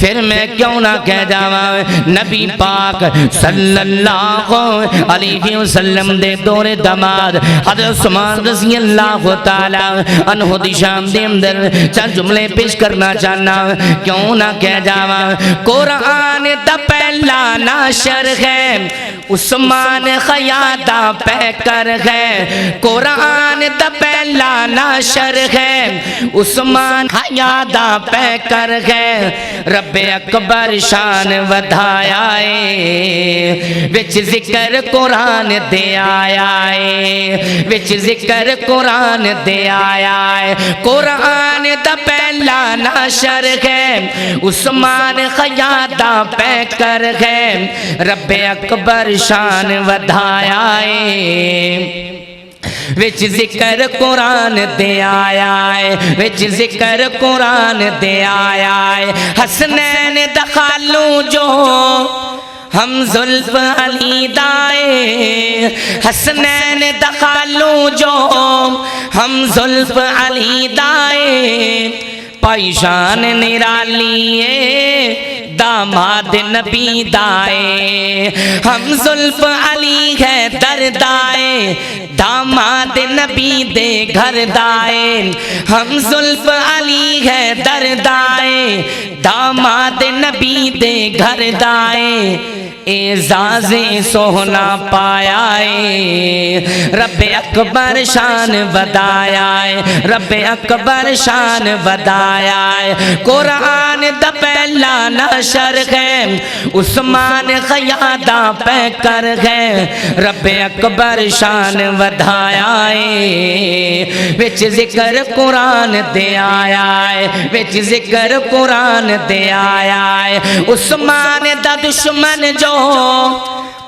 پھر میں کیوں نہ کہہ جاواں نبی پاک صلی اللہ علیہ وسلم دے دور دماد حضرت عثمان رضی اللہ تعالی عنہ دی شان دے اندر چند جملے پیش کرنا چاہنا کیوں نہ کہہ جاواں قرآن دا پہلا ناشر ہے عثمان خیادہ پہ کر ہے قرآن دا پہلا ناشر ہے عثمان خیادہ پہ کر ہے رب اکبر شان ودھایا ہے وچ ذکر قرآن دے آیا ہے وچ ذکر قرآن دے آیا ہے قرآن دا پہلا ناشر ہے عثمان خیادہ پہ کر ہے رب اکبر شان ودھایا ہے وچ ذکر قرآن دے آیا ہے وچ ذکر قرآن دے آیا ہے حسنین دخالوں جو ہم زلف علی دائے حسنین دخالوں جو ہم زلف علی دائے پائی شان نرالیے داماد نبی دائے ہم زلف علی ہے دردائے داماد نبی دے گھر دائے ہم زلف علی ہے دردائے داماد نبی دے گھر دائے اعزاز سونا پایا ہے رب اکبر شان بدایا ہے رب اکبر شان بدایا ہے قرآن دا پہلا ناشر ہے عثمان خیادہ پہ کر ہے رب اکبر شان ودھایا ہے وچ ذکر قرآن دے آیا ہے وچ ذکر قرآن دے آیا ہے عثمان دا دشمن جو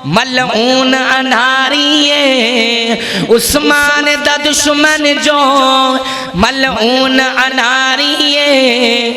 ملعون انہاری ہے عثمان دا دشمن جو ملعون انہاری ہے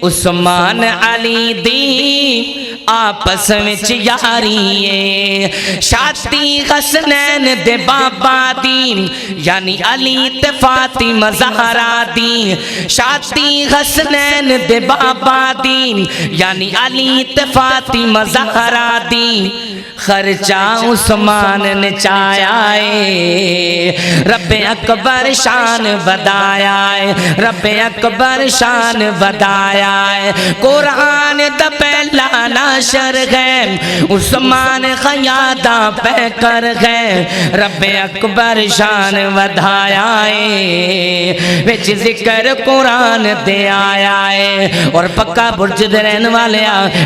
عثمان علی دی آپس وچ یاری ہے شاتی حسنین دے بابا دی یعنی علی تے فاطمہ زہرا دی شاتی حسنین دے بابا دی یعنی علی تے فاطمہ زہرا دی خرچہ عثمان نے چایا ہے رب اکبر شان بدایا ہے رب اکبر شان بدایا ہے قرآن دا پہلا ناشر ہے عثمان خیادہ پہ کر ہے رب اکبر شان ودھایا ہے وچ ذکر قرآن دے آیا ہے اور پکا برج دے رہن والے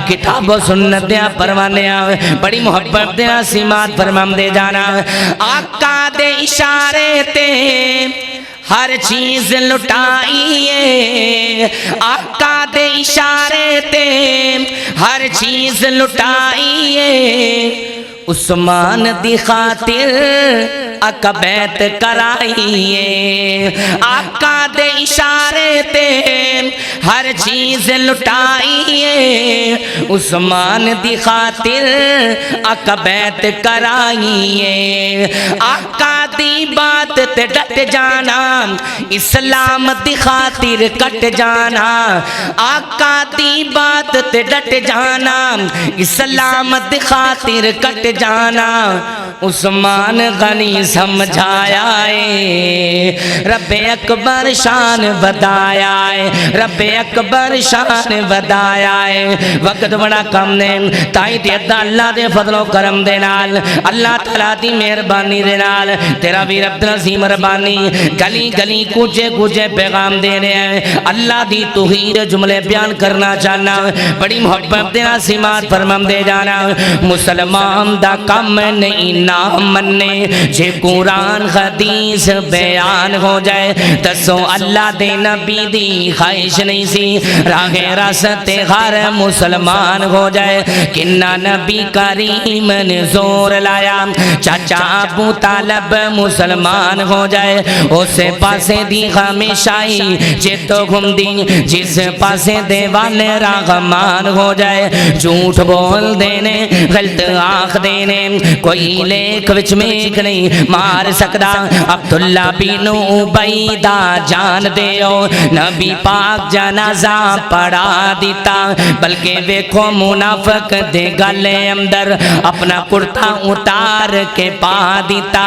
کتاب و سنت دیا پروانے بڑی محبت دیا سمات فرمام دے جانا آقا دے اشارے تے ہر چیز لٹائیے آقا دے اشارے تے ہر چیز لٹائیے عثمان دی خاطر آقا بیعت کرائیے آقا دے اشارے تے ہر چیز لٹائیے عثمان دی خاطر آقا بیعت کرائیے آقا دی بات تے ڈٹ جانا اسلام دی خاطر کٹ جانا آقا دی بات تے ڈٹ جانا اسلام دی خاطر کٹ جانا عثمان غنی سمجھایا ہے رب اکبر شان بدایا ہے رب اکبر شان بدایا ہے وقت بڑا کم نے تائی دیتا اللہ دے فضل و کرم دے نال اللہ تعالیٰ دی مہربانی دے نال تیرا ویر عبدالعظیم ربانی گلی گلی کوچے کوچے پیغام دے رہے ہیں اللہ دی توحید جملے بیان کرنا چاہنا بڑی محبت دینا سمات فرمام دے جانا مسلمان دا کم نہیں نام مننے جے قرآن حدیث بیان ہو جائے دسو اللہ دے نبی دی خواہش نہیں سی راہ راست ہر مسلمان ہو جائے کنہ نبی کریم نے زور لایا چاچا ابو طالب مسلمان ہو جائے اسے پاسے دی ہمیشائی جے تو گھم دی جس پاسے دیوان راغمان ہو جائے جھوٹ بول دینے غلط آنکھ دینے کوئی لیکھ وچ میک نہیں مار سکدا عبداللہ بن عبیدہ جان دیو نبی پاک جنازہ جنازہ پڑھا دیتا بلکہ ویکھو منافق دے گلے اندر اپنا کرتا اتار کے پا دیتا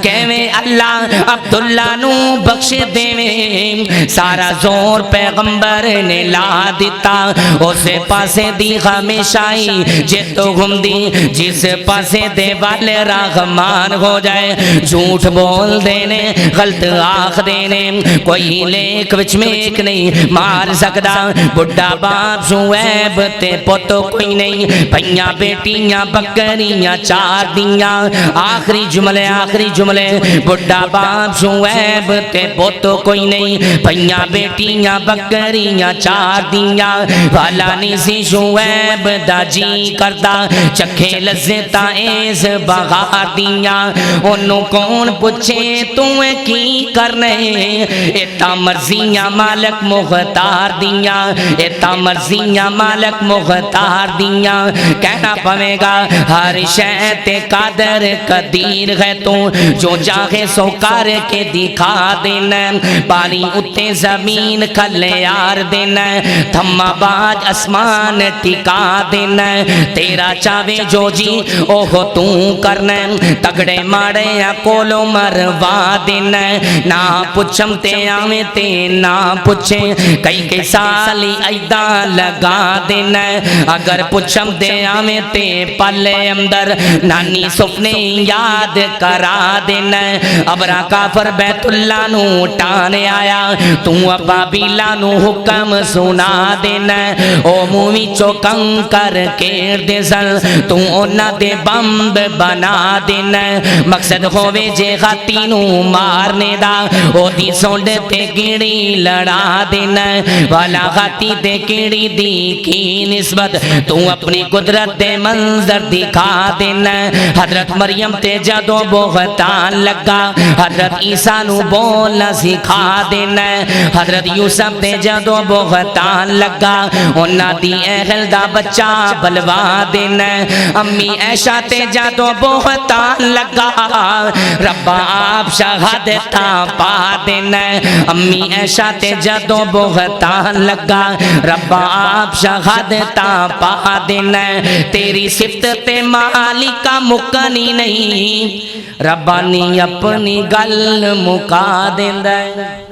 کہویں اللہ عبداللہ نو بخش دیویں سارا زور پیغمبر نے لا دیتا اسے پاسے دی ہمیشائی جے تو گھم دی جس پاسے دے والے راغمان ہو جائے جھوٹ بول دینے غلط آخ دینے کوئی لیک وچ میک نہیں مار سکدا بڑھا باپ شعیب تے پوتو کوئی نہیں پہیاں بیٹیاں بکریاں چار دیاں آخری جملے بڑھا باپ شعیب تے پوتو کوئی نہیں پہیاں بیٹیاں بکریاں چار دیاں والا نہیں سی شعیب دا جی کردا چکھے لذتا ایس بغار دیاں انہوں کون پوچھے تمہیں کی کرنے ایتا مرضیاں مالک مختار دیاں ایتا مرضیاں مالک مختار دیاں کہنا پوے گا ہر شے تے قادر قدیر ہے تو جو چاہے سو کر کے دکھا دینا پانی اتے زمین کھلے یار دینا تھما باج اسمان ٹکا دینا تیرا چاہے جو جی اوہ تو کرنا تگڑے ماڑے یا کولو مروا دینا نہ پچھم تے آمیں تے نہ پچھے کئی سالی ایدہ لگا دینا اگر پچھم تے آمیں تے پلے اندر نانی سپنے یاد کرا دینا ابرا کافر بیت اللہ نو ٹانے آیا تو ابا بیلا نو حکم سنا دینا او مومی چوکن کر کیر دے سن تو اونا دے بمب بنا دینا مقصد ہوئے جے غاتی نو مارنے دا او دی سونڈ تے گیڑی لڑا دینا والا غاتی تے گیڑی دی کی نسبت تو اپنی قدرت دے منظر دکھا دینا حضرت مریم تے جدو بہتان لگا حضرت عیسیٰ نو بولنا سکھا دینا حضرت یوسف تے جدو بہتان لگا انہا دی اہل دا بچہ بلوا دینا امی عائشہ تے جدو بہتان لگا ربا آپ شہادتا پا دینا امی عائشہ تے جدو بہتان لگا ربا آپ شہادتا پا دینا تیری صفت تے مالکہ مکنی نہیں ربانی اپنی گل مکا دیندہ ہے